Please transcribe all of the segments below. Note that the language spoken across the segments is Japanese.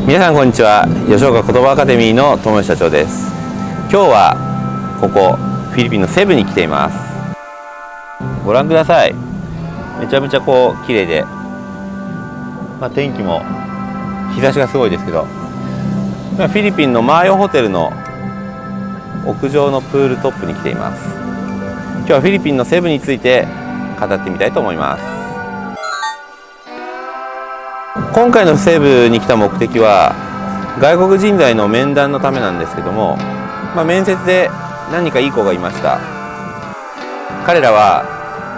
皆さんこんにちは。吉岡言葉アカデミーの友吉社長です。今日はここフィリピンのセブに来ています。ご覧ください。めちゃめちゃこう綺麗で、天気も日差しがすごいですけど、フィリピンのマーヨホテルの屋上のプールトップに来ています。今日はフィリピンのセブについて語ってみたいと思います。今回のセブに来た目的は外国人材の面談のためなんですけども、面接で何かいい子がいました。彼らは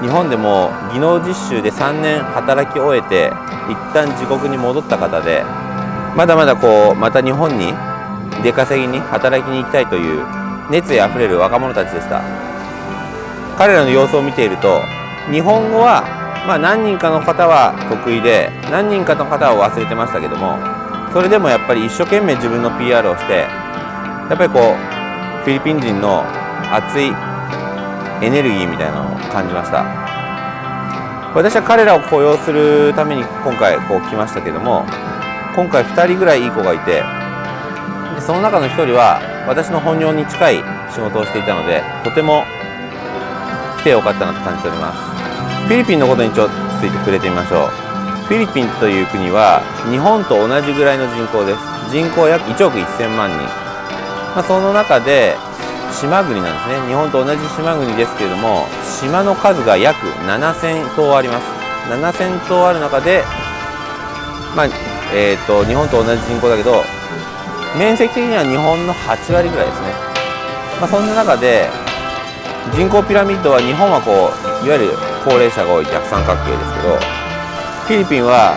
日本でも技能実習で3年働き終えて一旦自国に戻った方で、まだまだまた日本に出稼ぎに働きに行きたいという熱意あふれる若者たちでした。彼らの様子を見ていると、日本語は何人かの方は得意で何人かの方は忘れてましたけども、それでもやっぱり一生懸命自分の PR をして、やっぱりフィリピン人の熱いエネルギーみたいなのを感じました。私は彼らを雇用するために今回来ましたけども、今回2人ぐらいいい子がいて、でその中の1人は私の本業に近い仕事をしていたので、とても来てよかったなと感じております。フィリピンのことについて触れてみましょう。フィリピンという国は日本と同じぐらいの人口です。人口約1億1000万人。その中で島国なんですね。日本と同じ島国ですけれども、島の数が約7000島あります。7000島ある中で、日本と同じ人口だけど面積的には日本の8割ぐらいですね。そんな中で人口ピラミッドは、日本はいわゆる高齢者が多い逆三角形ですけど、フィリピンは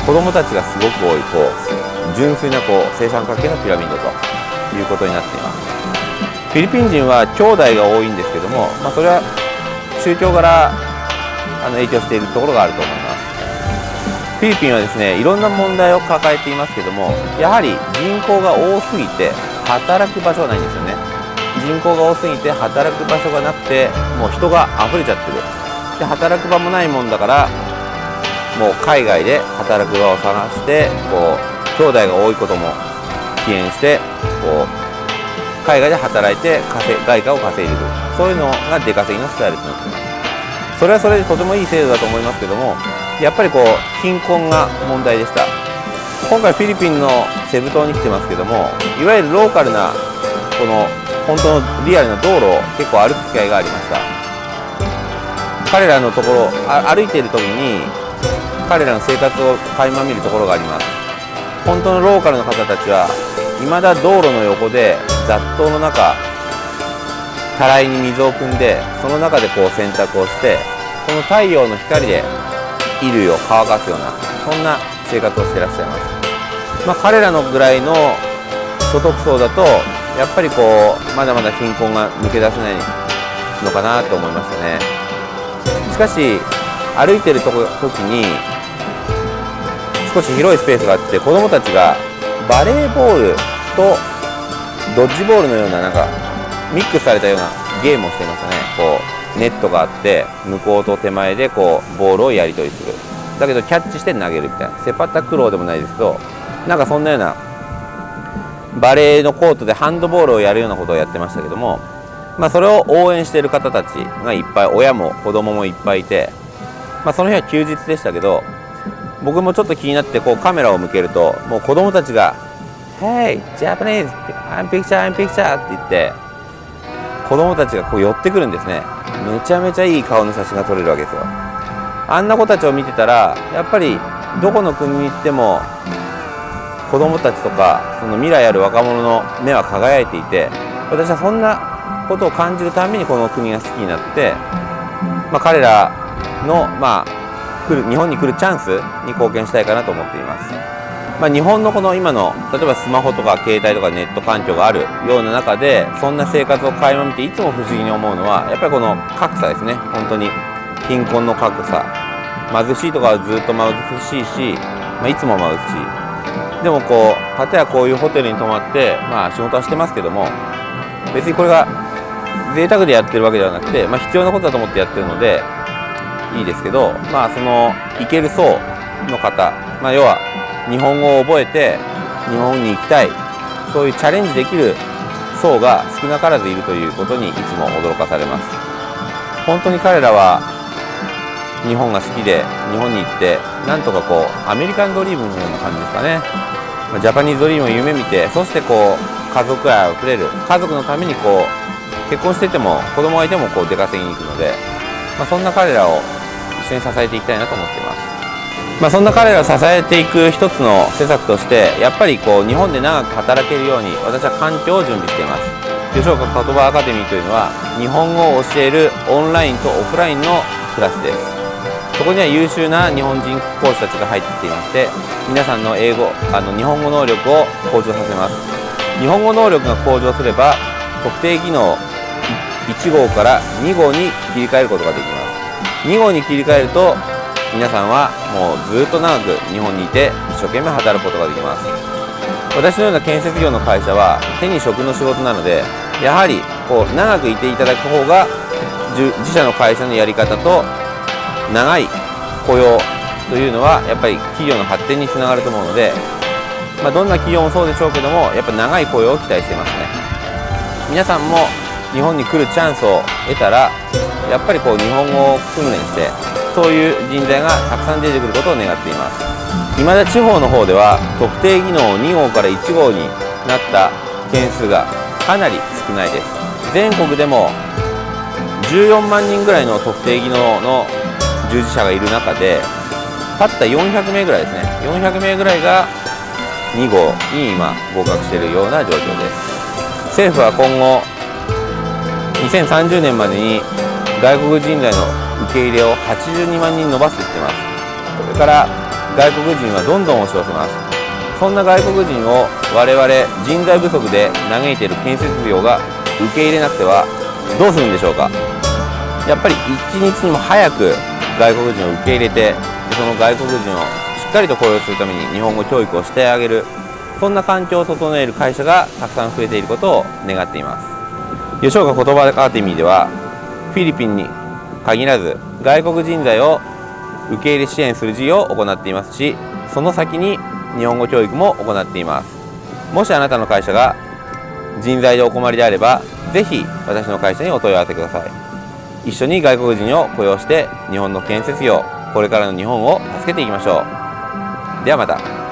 子供たちがすごく多い純粋な正三角形のピラミッドということになっています。フィリピン人は兄弟が多いんですけども、それは宗教から影響しているところがあると思います。フィリピンはですね、いろんな問題を抱えていますけども、やはり人口が多すぎて働く場所がないんですよね。人口が多すぎて働く場所がなくて、もう人が溢れちゃってる。で働く場もないもんだから、もう海外で働く場を探して、兄弟が多いことも起因して、海外で働いて外貨を稼いでいる、そういうのが出稼ぎのスタイルとなっています。それはそれでとてもいい制度だと思いますけども、やっぱり貧困が問題でした。今回フィリピンのセブ島に来てますけども、いわゆるローカルな本当のリアルな道路を結構歩く機会がありました。彼らのところ歩いている時に彼らの生活を垣間見るところがあります。本当のローカルの方たちは未だ道路の横で雑踏の中、たらいに水を汲んで、その中で洗濯をして、その太陽の光で衣類を乾かすような、そんな生活をしていらっしゃいます。彼らのぐらいの所得層だと、やっぱりまだまだ貧困が抜け出せないのかなと思いましたね。しかし歩いてる時に少し広いスペースがあって、子どもたちがバレーボールとドッジボールのようなミックスされたようなゲームをしていましたね。ネットがあって、向こうと手前でボールをやり取りする。だけどキャッチして投げるみたいな、セパタクローでもないですけど、そんなようなバレーのコートでハンドボールをやるようなことをやってましたけども、それを応援している方たちがいっぱい、親も子供もいっぱいいて、その日は休日でしたけど、僕もちょっと気になってカメラを向けると、もう子供たちが「Hey Japanese I'm picture I'm picture」って言って、子供たちが寄ってくるんですね。めちゃめちゃいい顔の写真が撮れるわけですよ。あんな子たちを見てたら、やっぱりどこの国に行っても子供たちとかその未来ある若者の目は輝いていて、私はそんなことを感じるためにこの国が好きになって、彼らの日本に来るチャンスに貢献したいかなと思っています。日本の今の例えばスマホとか携帯とかネット環境があるような中で、そんな生活を垣間見ていつも不思議に思うのは、やっぱりこの格差ですね。本当に貧困の格差、貧しいとかはずっと貧しいし、いつも貧しい。でも片やこういうホテルに泊まって仕事はしてますけども、別にこれが贅沢でやってるわけではなくて、必要なことだと思ってやってるのでいいですけど、その行ける層の方、要は日本語を覚えて日本に行きたい、そういうチャレンジできる層が少なからずいるということにいつも驚かされます。本当に彼らは日本が好きで日本に行ってなんとかアメリカンドリームのような感じですかね、ジャパニーズドリームを夢見て、そして家族愛あふれる家族のために結婚してても子供がいても出稼ぎに行くので、そんな彼らを一緒に支えていきたいなと思っています。そんな彼らを支えていく一つの施策として、やっぱり日本で長く働けるように私は環境を準備しています。吉岡言葉アカデミーというのは日本語を教えるオンラインとオフラインのクラスです。そこには優秀な日本人講師たちが入ってきていまして、皆さんの日本語能力を向上させます。日本語能力が向上すれば特定技能1号から2号に切り替えることができます。2号に切り替えると皆さんはもうずっと長く日本にいて一生懸命働くことができます。私のような建設業の会社は手に職の仕事なので、やはり長くいていただく方が自社の会社のやり方と長い雇用というのはやっぱり企業の発展につながると思うので、どんな企業もそうでしょうけども、やっぱ長い雇用を期待していますね。皆さんも日本に来るチャンスを得たら、やっぱり日本語を訓練して、そういう人材がたくさん出てくることを願っています。未だ地方の方では特定技能2号から1号になった件数がかなり少ないです。全国でも14万人ぐらいの特定技能の従事者がいる中で、たった400名ぐらいですね、400名ぐらいが2号に今合格しているような状況です。政府は今後2030年までに外国人材の受け入れを82万人伸ばすと言っています。これから外国人はどんどん押し寄せます。そんな外国人を我々人材不足で嘆いている建設業が受け入れなくてはどうするんでしょうか。やっぱり一日にも早く外国人を受け入れて、その外国人をしっかりと雇用するために日本語教育をしてあげる、そんな環境を整える会社がたくさん増えていることを願っています。吉岡言葉アカデミーではフィリピンに限らず外国人材を受け入れ支援する事業を行っていますし、その先に日本語教育も行っています。もしあなたの会社が人材でお困りであれば、ぜひ私の会社にお問い合わせください。一緒に外国人を雇用して日本の建設業、これからの日本を助けていきましょう。ではまた。